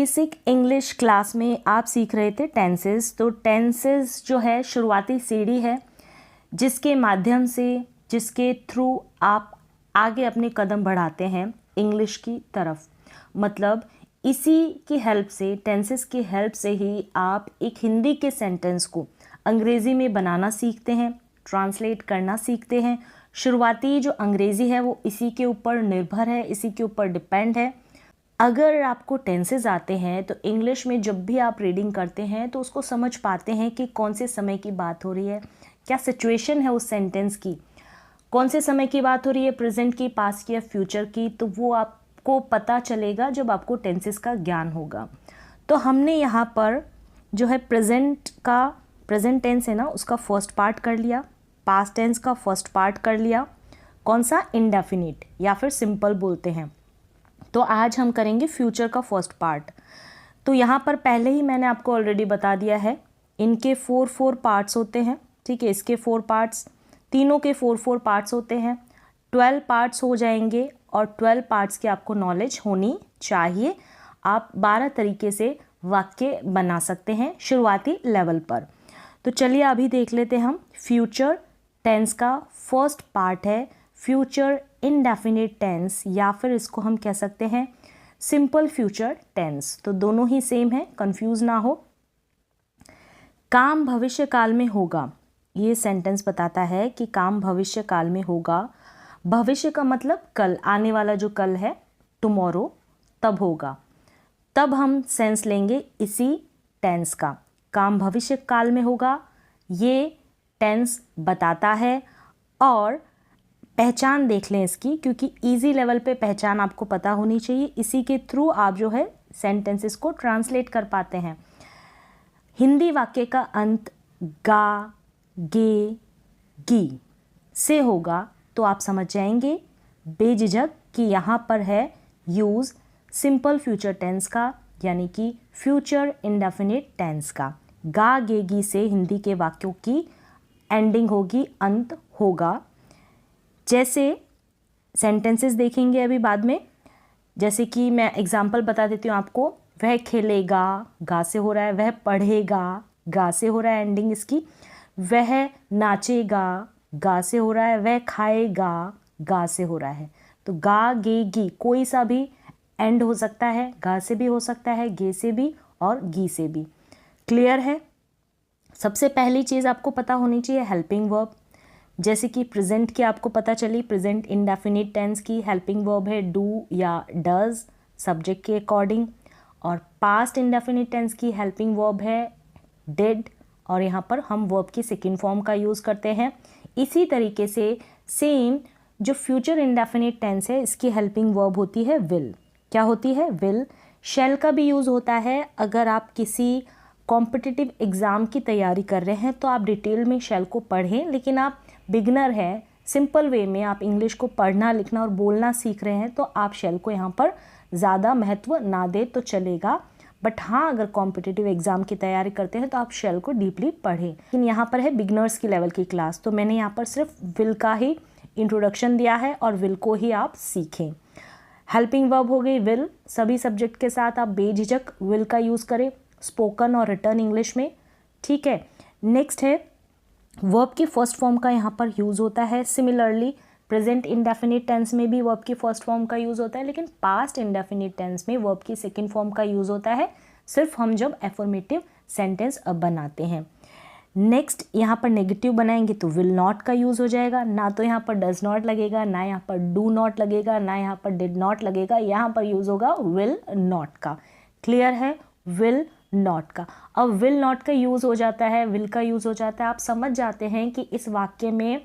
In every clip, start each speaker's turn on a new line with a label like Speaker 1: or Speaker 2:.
Speaker 1: Basic English class में आप सीख रहे थे टेंसेस। तो टेंसेस जो है शुरुआती सीढ़ी है जिसके माध्यम से, जिसके थ्रू आप आगे अपने कदम बढ़ाते हैं इंग्लिश की तरफ। मतलब इसी की हेल्प से, टेंसेस की हेल्प से ही आप एक हिंदी के सेंटेंस को अंग्रेज़ी में बनाना सीखते हैं, ट्रांसलेट करना सीखते हैं। शुरुआती जो अंग्रेज़ी है वो इसी के ऊपर निर्भर है, इसी के ऊपर डिपेंड है। अगर आपको टेंसेस आते हैं तो इंग्लिश में जब भी आप रीडिंग करते हैं तो उसको समझ पाते हैं कि कौन से समय की बात हो रही है, क्या सिचुएशन है उस सेंटेंस की, कौन से समय की बात हो रही है, प्रेजेंट की, पास्ट की या फ्यूचर की। तो वो आपको पता चलेगा जब आपको टेंसेस का ज्ञान होगा। तो हमने यहाँ पर जो है प्रेजेंट टेंस है ना, उसका फर्स्ट पार्ट कर लिया, पास्ट टेंस का फर्स्ट पार्ट कर लिया, कौन सा, इंडेफिनिट या फिर सिंपल बोलते हैं। तो आज हम करेंगे फ्यूचर का फर्स्ट पार्ट। तो यहाँ पर पहले ही मैंने आपको ऑलरेडी बता दिया है, इनके 4 पार्ट्स होते हैं। ठीक है, इसके 4 पार्ट्स, तीनों के 4 पार्ट्स होते हैं। 12 पार्ट्स हो जाएंगे और 12 पार्ट्स की आपको नॉलेज होनी चाहिए। आप 12 तरीके से वाक्य बना सकते हैं शुरुआती लेवल पर। तो चलिए अभी देख लेते हैं हम फ्यूचर टेंस का फर्स्ट पार्ट है फ्यूचर इंडेफिनिट टेंस, या फिर इसको हम कह सकते हैं सिंपल फ्यूचर टेंस। तो दोनों ही सेम है, कंफ्यूज ना हो। काम भविष्य काल में होगा, ये सेंटेंस बताता है कि काम भविष्य काल में होगा। भविष्य का मतलब कल, आने वाला जो कल है, टुमारो, तब होगा। तब हम सेंस लेंगे इसी टेंस का, काम भविष्य काल में होगा, ये टेंस बताता है। और पहचान देख लें इसकी, क्योंकि इजी लेवल पे पहचान आपको पता होनी चाहिए। इसी के थ्रू आप जो है सेंटेंसेस को ट्रांसलेट कर पाते हैं। हिंदी वाक्य का अंत गा, गे, गी से होगा तो आप समझ जाएंगे बेझिझक कि यहाँ पर है यूज़ सिंपल फ्यूचर टेंस का, यानी कि फ्यूचर इंडेफिनिट टेंस का। गा, गे, गी से हिंदी के वाक्यों की एंडिंग होगी, अंत होगा। जैसे सेंटेंसेस देखेंगे अभी बाद में, जैसे कि मैं एग्जांपल बता देती हूँ आपको। वह खेलेगा, गा से हो रहा है। वह पढ़ेगा, गा से हो रहा है एंडिंग इसकी। वह नाचेगा, गा से हो रहा है। वह खाएगा, गा से हो रहा है। तो गा, गे, गी कोई सा भी एंड हो सकता है, गा से भी हो सकता है, गे से भी और गी से भी। क्लियर है? सबसे पहली चीज़ आपको पता होनी चाहिए हेल्पिंग वर्ब। जैसे कि प्रेजेंट की आपको पता चली, प्रेजेंट इंडेफिनिट टेंस की हेल्पिंग वर्ब है डू या डज, सब्जेक्ट के अकॉर्डिंग। और पास्ट इंडेफिनिट टेंस की हेल्पिंग वर्ब है डिड, और यहाँ पर हम वर्ब की सेकंड फॉर्म का यूज़ करते हैं। इसी तरीके से सेम जो फ्यूचर इंडेफिनिट टेंस है, इसकी हेल्पिंग वर्ब होती है विल। क्या होती है? विल। शैल का भी यूज़ होता है। अगर आप किसी कॉम्पिटिटिव एग्ज़ाम की तैयारी कर रहे हैं तो आप डिटेल में शैल को पढ़ें, लेकिन आप बिगनर हैं, सिंपल वे में आप इंग्लिश को पढ़ना, लिखना और बोलना सीख रहे हैं, तो आप शैल को यहाँ पर ज़्यादा महत्व ना दे तो चलेगा। बट हाँ, अगर कॉम्पिटिटिव एग्ज़ाम की तैयारी करते हैं तो आप शैल को डीपली पढ़ें। लेकिन यहाँ पर है बिगनर्स की लेवल की क्लास, तो मैंने यहाँ पर सिर्फ विल का ही इंट्रोडक्शन दिया है और विल को ही आप सीखें। हेल्पिंग वर्ब हो गई विल। सभी सब्जेक्ट के साथ आप बेझिझक विल का यूज़ करें, स्पोकन और रिटर्न इंग्लिश में। ठीक है, नेक्स्ट है वर्ब की फर्स्ट फॉर्म का यहाँ पर यूज़ होता है। सिमिलरली प्रेजेंट इंडेफिनिट टेंस में भी वर्ब की फर्स्ट फॉर्म का यूज़ होता है, लेकिन पास्ट इंडेफिनिट टेंस में वर्ब की सेकंड फॉर्म का यूज़ होता है, सिर्फ हम जब एफर्मेटिव सेंटेंस अब बनाते हैं। नेक्स्ट यहाँ पर नेगेटिव बनाएंगे तो विल नॉट का यूज़ हो जाएगा। ना तो यहाँ पर डज नॉट लगेगा, ना यहाँ पर डू नॉट लगेगा, ना यहाँ पर डिड नॉट लगेगा, यहाँ पर यूज़ होगा विल नॉट का। क्लियर है? विल नॉट का। अब विल नॉट का यूज़ हो जाता है, विल का यूज़ हो जाता है, आप समझ जाते हैं कि इस वाक्य में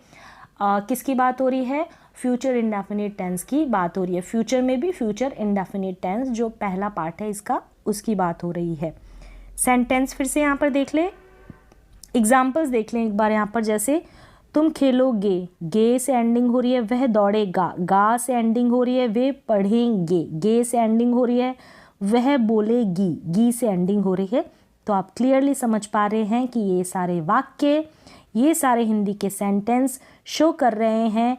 Speaker 1: किसकी बात हो रही है? फ्यूचर इंडेफिनिट टेंस की बात हो रही है। फ्यूचर में भी फ्यूचर इंडेफिनिट टेंस जो पहला पार्ट है इसका, उसकी बात हो रही है। सेंटेंस फिर से यहाँ पर देख लें, एग्जाम्पल्स देख लें एक बार यहाँ पर। जैसे तुम खेलोगे, गे से एंडिंग हो रही है। वह दौड़ेगा, गा से एंडिंग हो रही है। वे पढ़ेंगे, गे से एंडिंग हो रही है। वह बोलेगी, गी से एंडिंग हो रही है। तो आप क्लियरली समझ पा रहे हैं कि ये सारे वाक्य, ये सारे हिंदी के सेंटेंस शो कर रहे हैं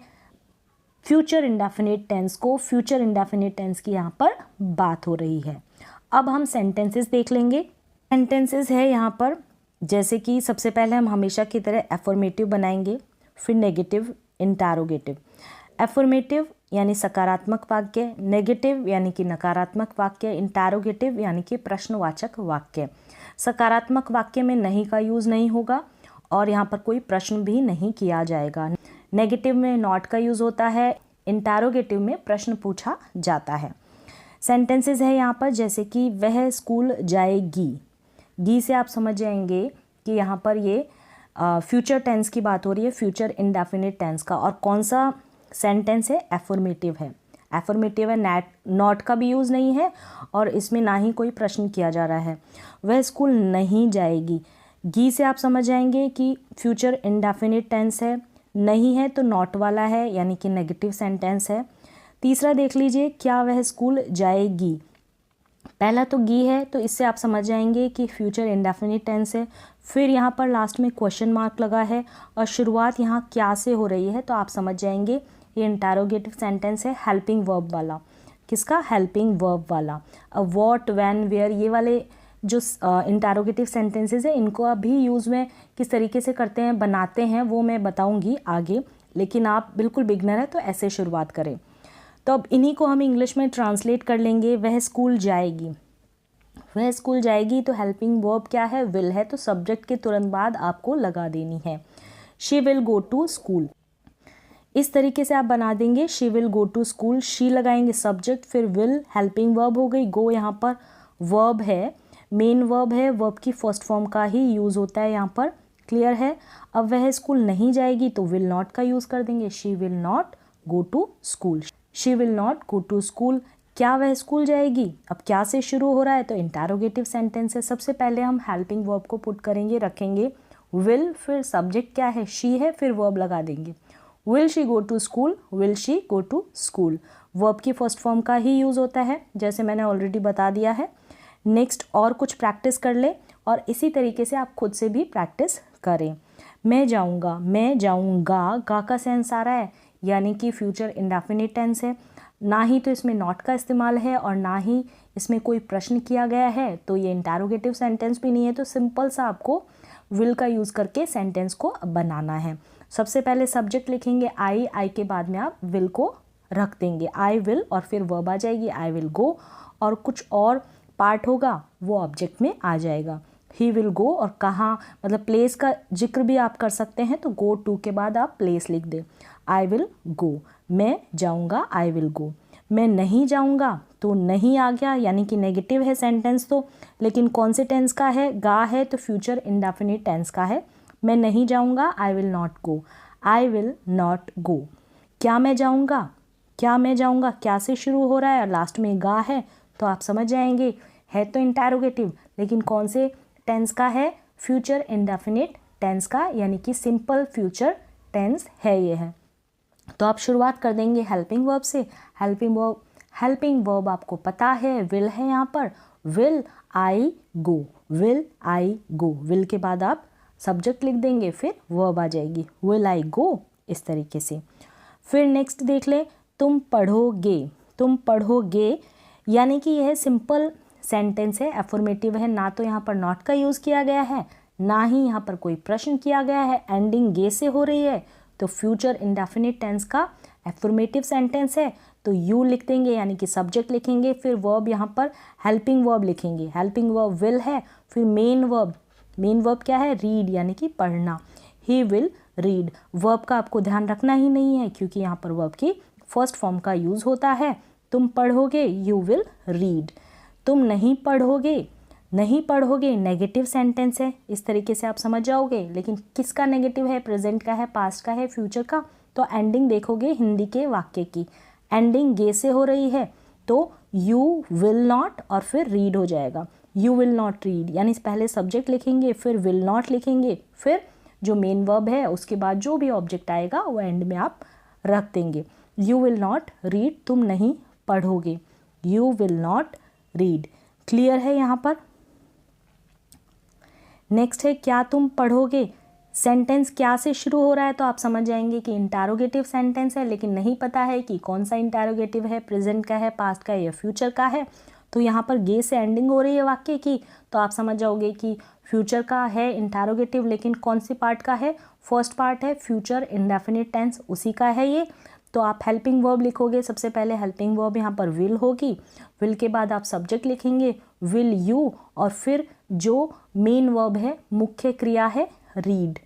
Speaker 1: फ्यूचर इंडेफिनिट टेंस को। फ्यूचर इंडेफिनिट टेंस की यहाँ पर बात हो रही है। अब हम सेंटेंसेस देख लेंगे। सेंटेंसेस है यहाँ पर, जैसे कि सबसे पहले हम हमेशा की तरह एफर्मेटिव बनाएंगे, फिर नेगेटिव, इंटरोगेटिव। एफर्मेटिव यानी सकारात्मक वाक्य, नेगेटिव यानी कि नकारात्मक वाक्य, इंटरोगेटिव यानी कि प्रश्नवाचक वाक्य। सकारात्मक वाक्य में नहीं का यूज़ नहीं होगा और यहाँ पर कोई प्रश्न भी नहीं किया जाएगा। नेगेटिव में नॉट का यूज़ होता है, इंटरोगेटिव में प्रश्न पूछा जाता है। सेंटेंसेस है यहाँ पर, जैसे कि वह स्कूल जाएगी। गी से आप समझ जाएंगे कि यहाँ पर ये फ्यूचर टेंस की बात हो रही है, फ्यूचर इंडेफिनिट टेंस का। और कौन सा सेंटेंस है? एफर्मेटिव है। एफर्मेटिव है, नॉट का भी यूज़ नहीं है और इसमें ना ही कोई प्रश्न किया जा रहा है। वह स्कूल नहीं जाएगी। गी से आप समझ जाएंगे कि फ्यूचर इंडेफिनिट टेंस है, नहीं है तो नॉट वाला है यानी कि नेगेटिव सेंटेंस है। तीसरा देख लीजिए, क्या वह स्कूल जाएगी। पहला तो गी है तो इससे आप समझ जाएंगे कि फ्यूचर इंडेफिनिट टेंस है। फिर यहाँ पर लास्ट में क्वेश्चन मार्क लगा है और शुरुआत यहाँ क्या से हो रही है तो आप समझ जाएंगे ये इंटरोगेटिव सेंटेंस है, हेल्पिंग वर्ब वाला। किसका? हेल्पिंग वर्ब वाला। अब व्हाट, व्हेन, वेयर, ये वाले जो इंटरोगेटिव सेंटेंसेस है इनको अभी यूज़ में किस तरीके से करते हैं, बनाते हैं, वो मैं बताऊंगी आगे, लेकिन आप बिल्कुल बिगनर है तो ऐसे शुरुआत करें। तो अब इन्हीं को हम इंग्लिश में ट्रांसलेट कर लेंगे। वह स्कूल जाएगी, वह स्कूल जाएगी तो हेल्पिंग वर्ब क्या है? विल है, तो सब्जेक्ट के तुरंत बाद आपको लगा देनी है। She will go to school. इस तरीके से आप बना देंगे, she will go to school, she लगाएंगे सब्जेक्ट, फिर विल हेल्पिंग वर्ब हो गई, गो यहाँ पर वर्ब है, मेन वर्ब है, वर्ब की फर्स्ट फॉर्म का ही यूज़ होता है यहाँ पर। क्लियर है? अब वह स्कूल नहीं जाएगी तो विल नॉट का यूज़ कर देंगे, she will not go to school. She will not go to school. क्या वह स्कूल जाएगी? अब क्या से शुरू हो रहा है तो इंटरोगेटिव सेंटेंस है। सबसे पहले हम हेल्पिंग वर्ब को पुट करेंगे, रखेंगे विल, फिर सब्जेक्ट क्या है? शी है, फिर वर्ब लगा देंगे। Will she go to school, will she go to school. Verb की फर्स्ट फॉर्म का ही यूज़ होता है, जैसे मैंने ऑलरेडी बता दिया है। नेक्स्ट और कुछ प्रैक्टिस कर ले और इसी तरीके से आप खुद से भी प्रैक्टिस करें। मैं जाऊँगा, मैं जाऊँगा, गा का सेंस आ रहा है यानी कि फ्यूचर इंडेफिनिट टेंस है। ना ही तो इसमें नॉट का इस्तेमाल है और ना ही इसमें कोई प्रश्न किया गया है, तो ये इंटरोगेटिव सेंटेंस भी नहीं है। तो सिंपल सा आपको विल का यूज़ करके सेंटेंस को बनाना है। सबसे पहले सब्जेक्ट लिखेंगे आई के बाद में आप विल को रख देंगे, आई विल, और फिर वर्ब आ जाएगी आई विल गो, और कुछ और पार्ट होगा वो ऑब्जेक्ट में आ जाएगा। ही विल गो, और कहाँ मतलब प्लेस का जिक्र भी आप कर सकते हैं, तो गो टू के बाद आप प्लेस लिख दें। आई विल गो, मैं जाऊँगा, आई विल गो। मैं नहीं जाऊँगा तो नहीं आ गया यानी कि नेगेटिव है सेंटेंस तो, लेकिन कौन से टेंस का है? गा है, तो फ्यूचर इंडेफिनिट टेंस का है। मैं नहीं जाऊँगा, I will not go, I will not गो। क्या मैं जाऊँगा, क्या मैं जाऊँगा, क्या से शुरू हो रहा है और लास्ट में गा है, तो आप समझ जाएंगे है तो इंटरोगेटिव, लेकिन कौन से टेंस का है? फ्यूचर इंडेफिनिट टेंस का, यानी कि सिंपल फ्यूचर टेंस है ये है। तो आप शुरुआत कर देंगे हेल्पिंग वर्ब से। हेल्पिंग वर्ब आपको पता है, विल है यहाँ पर, will I go, will I go. Will के बाद आप सब्जेक्ट लिख देंगे, फिर वर्ब आ जाएगी, विल आई गो, इस तरीके से। फिर नेक्स्ट देख लें, तुम पढ़ोगे। तुम पढ़ोगे यानी कि यह सिंपल सेंटेंस है, एफर्मेटिव है, ना तो यहाँ पर नॉट का यूज़ किया गया है, ना ही यहाँ पर कोई प्रश्न किया गया है, एंडिंग गे से हो रही है, तो फ्यूचर इंडेफिनिट टेंस का एफर्मेटिव सेंटेंस है, तो यू लिख देंगे यानी कि सब्जेक्ट लिखेंगे, फिर वर्ब यहाँ पर हेल्पिंग वर्ब लिखेंगे। हेल्पिंग वर्ब विल है, फिर मेन वर्ब क्या है? रीड, यानी कि पढ़ना। He will read. वर्ब का आपको ध्यान रखना ही नहीं है क्योंकि यहाँ पर वर्ब की फर्स्ट फॉर्म का यूज़ होता है। तुम पढ़ोगे, यू विल रीड। तुम नहीं पढ़ोगे, नहीं पढ़ोगे नेगेटिव सेंटेंस है, इस तरीके से आप समझ जाओगे। लेकिन किसका नेगेटिव है? प्रेजेंट का है, पास्ट का है, फ्यूचर का। तो एंडिंग देखोगे हिंदी के वाक्य की, एंडिंग गे से हो रही है, तो यू विल नॉट और फिर रीड हो जाएगा। यू विल नॉट रीड, यानी पहले सब्जेक्ट लिखेंगे, फिर विल नॉट लिखेंगे, फिर जो मेन वर्ब है उसके बाद जो भी ऑब्जेक्ट आएगा वो एंड में आप रख देंगे। यू विल नॉट रीड, तुम नहीं पढ़ोगे, you will not read. Clear है यहाँ पर? नेक्स्ट है क्या तुम पढ़ोगे। सेंटेंस क्या से शुरू हो रहा है तो आप समझ जाएंगे कि इंटरोगेटिव सेंटेंस है, लेकिन नहीं पता है कि कौन सा इंटरोगेटिव है, प्रेजेंट का है, पास्ट का है या फ्यूचर का है। तो यहाँ पर गे से एंडिंग हो रही है वाक्य की, तो आप समझ जाओगे कि फ्यूचर का है इंटरोगेटिव, लेकिन कौन सी पार्ट का है, फर्स्ट पार्ट है फ्यूचर इंडेफिनिट टेंस, उसी का है ये। तो आप हेल्पिंग वर्ब लिखोगे, सबसे पहले हेल्पिंग वर्ब यहाँ पर विल होगी, विल के बाद आप सब्जेक्ट लिखेंगे विल यू, और फिर जो मेन वर्ब है, मुख्य क्रिया है रीड,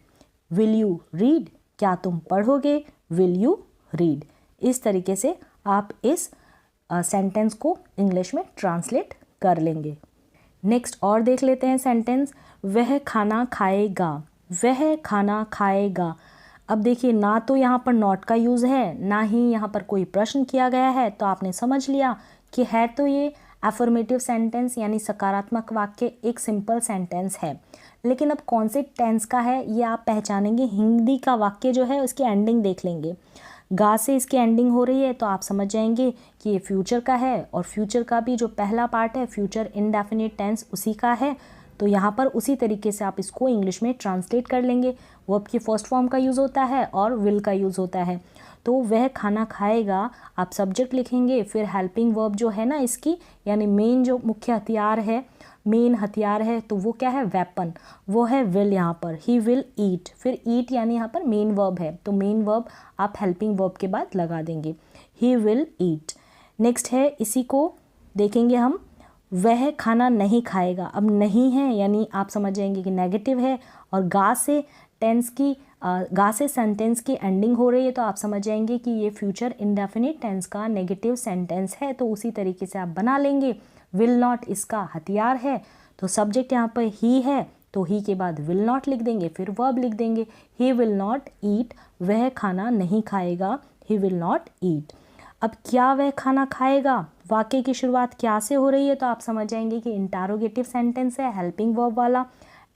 Speaker 1: विल यू रीड, क्या तुम पढ़ोगे, विल यू रीड। इस तरीके से आप इस सेंटेंस को इंग्लिश में ट्रांसलेट कर लेंगे। नेक्स्ट और देख लेते हैं सेंटेंस, वह खाना खाएगा, वह खाना खाएगा। अब देखिए, ना तो यहाँ पर नॉट का यूज़ है, ना ही यहाँ पर कोई प्रश्न किया गया है, तो आपने समझ लिया कि है तो ये एफर्मेटिव सेंटेंस यानी सकारात्मक वाक्य, एक सिंपल सेंटेंस है। लेकिन अब कौन से टेंस का है ये आप पहचानेंगे, हिंदी का वाक्य जो है उसकी एंडिंग देख लेंगे, गा से इसकी एंडिंग हो रही है, तो आप समझ जाएंगे कि ये फ्यूचर का है, और फ्यूचर का भी जो पहला पार्ट है फ्यूचर इंडेफिनिट टेंस उसी का है। तो यहाँ पर उसी तरीके से आप इसको इंग्लिश में ट्रांसलेट कर लेंगे, वर्ब की फर्स्ट फॉर्म का यूज़ होता है और विल का यूज़ होता है। तो वह खाना खाएगा, आप सब्जेक्ट लिखेंगे, फिर हेल्पिंग वर्ब जो है ना इसकी, यानी मेन जो मुख्य हथियार है, मेन हथियार है, तो वो क्या है, वेपन, वो है विल यहाँ पर, ही विल ईट, फिर ईट यानी यहाँ पर मेन वर्ब है, तो मेन वर्ब आप हेल्पिंग वर्ब के बाद लगा देंगे, ही विल ईट। नेक्स्ट है, इसी को देखेंगे हम, वह खाना नहीं खाएगा। अब नहीं है यानी आप समझ जाएंगे कि नेगेटिव है, और गा से सेंटेंस की एंडिंग हो रही है, तो आप समझ जाएंगे कि ये फ्यूचर इंडेफिनिट टेंस का नेगेटिव सेंटेंस है, तो उसी तरीके से आप बना लेंगे। विल नॉट इसका हथियार है, तो सब्जेक्ट यहाँ पर ही है, तो ही के बाद विल नॉट लिख देंगे, फिर वर्ब लिख देंगे, ही विल नॉट ईट, वह खाना नहीं खाएगा, ही विल नॉट ईट। अब क्या वह खाना खाएगा, वाक्य की शुरुआत क्या से हो रही है, तो आप समझ जाएंगे कि इंटरोगेटिव सेंटेंस है हेल्पिंग वर्ब वाला,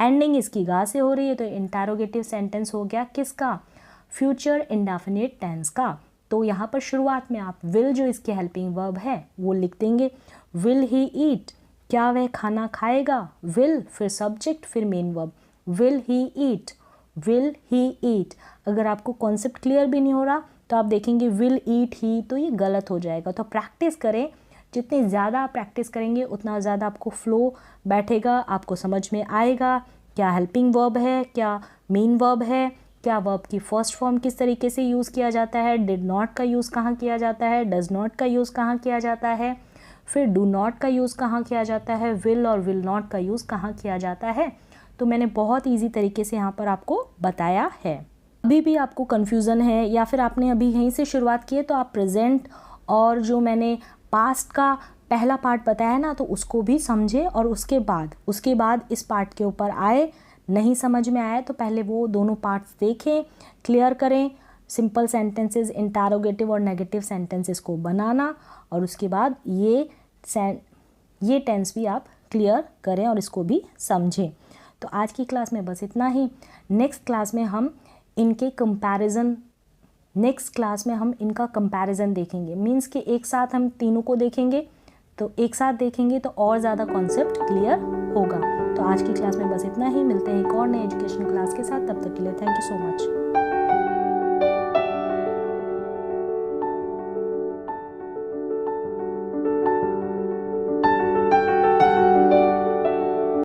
Speaker 1: एंडिंग इसकी गा से हो रही है, तो इंटरोगेटिव सेंटेंस हो गया किसका, फ्यूचर इंडेफिनिट टेंस का। तो यहाँ पर शुरुआत में आप विल जो इसकी हेल्पिंग वर्ब है वो लिख देंगे, विल ही ईट, क्या वह खाना खाएगा, विल फिर सब्जेक्ट फिर main verb, will he eat, will he eat. अगर आपको कॉन्सेप्ट क्लियर भी नहीं हो रहा तो आप देखेंगे विल ईट ही, तो ये गलत हो जाएगा। तो प्रैक्टिस करें, जितनी ज़्यादा आप प्रैक्टिस करेंगे उतना ज़्यादा आपको फ्लो बैठेगा, आपको समझ में आएगा क्या हेल्पिंग वर्ब है, क्या मेन वर्ब है, क्या वर्ब की फर्स्ट फॉर्म किस तरीके से यूज़ किया जाता है, डिड नॉट का यूज़ कहाँ किया जाता है, डज नॉट का यूज़ कहाँ किया जाता है, फिर डू नॉट का यूज़ कहाँ किया जाता है, विल और विल नॉट का यूज़ कहाँ किया जाता है। तो मैंने बहुत ईजी तरीके से यहाँ पर आपको बताया है। अभी भी आपको कन्फ्यूज़न है या फिर आपने अभी यहीं से शुरुआत की है, तो आप प्रेजेंट और जो मैंने पास्ट का पहला पार्ट बताया ना, तो उसको भी समझे और उसके बाद इस पार्ट के ऊपर आए। नहीं समझ में आया तो पहले वो दोनों पार्ट्स देखें, क्लियर करें, सिंपल सेंटेंसेस, इंटरोगेटिव और नेगेटिव सेंटेंसेस को बनाना, और उसके बाद ये टेंस भी आप क्लियर करें और इसको भी समझें। तो आज की क्लास में बस इतना ही। नेक्स्ट क्लास में हम इनका कंपैरिजन देखेंगे, मीन्स कि एक साथ हम तीनों को देखेंगे, तो एक साथ देखेंगे तो और ज़्यादा कॉन्सेप्ट क्लियर होगा। तो आज की क्लास में बस इतना ही, मिलते हैं एक और नए एजुकेशन क्लास के साथ, तब तक के लिए थैंक यू सो मच।